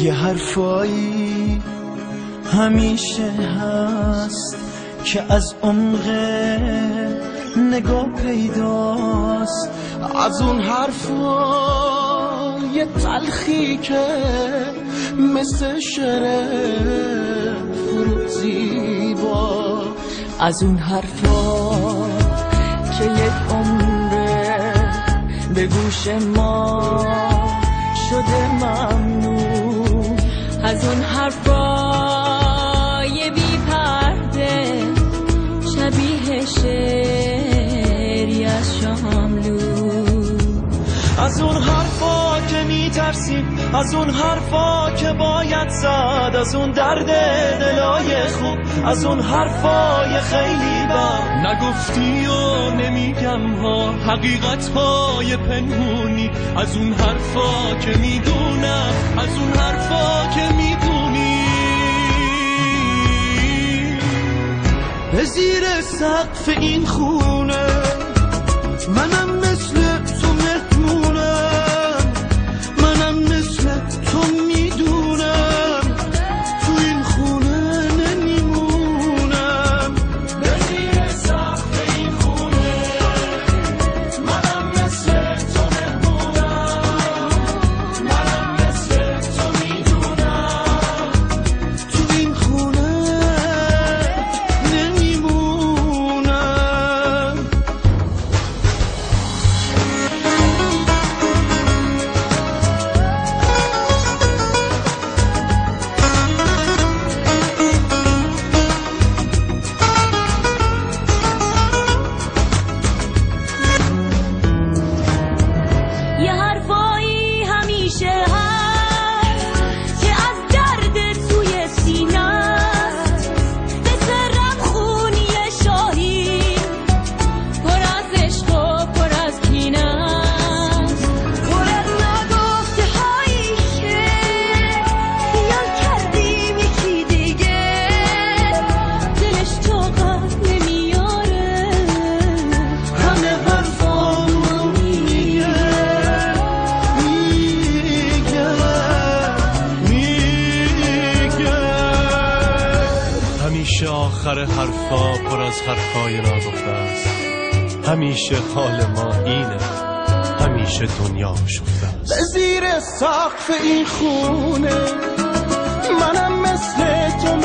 یه حرفایی همیشه هست که از عمق نگاه پیداست، از اون حرفای تلخی که مثل شعر فرود زیبا، از اون حرفا که یک عمره به گوش ما شده ممنون، از اون حرفای بی پرده شبیه شعری از شاملو، از اون حرفا که میترسیم، از اون حرفا که باید زد، از اون درد دلای خوب، از اون حرفای خیلی بد نگفتی و نمیگم ها، حقیقت های پنهونی، از اون حرفا که میدونم، از اون حرفا که میدونی. به زیر سقف این خونه منم مثل تو مهمونم، منم مثل تو میدونم، تو این خونه نمیمونم. به زیر سقف این خونه منم مثل تو مهمونم، منم مثل تو میدونم، تو این خونه نمیمونم. یه حرفایی همیشه هست که از درد توی سینه است، مثل رمخونی شاهی پر از عشق و پر از کینه است، پر از نگفته هایی که خیال کردیم یکی دیگه دلش طاقت نمیاره، همه حرفامو میگه. همیشه آخر حرفا پر از حرفای ناگفته است، همیشه حال ما اینه، همیشه دنیا شفته است. به زیر سقف این خونه منم مثل تو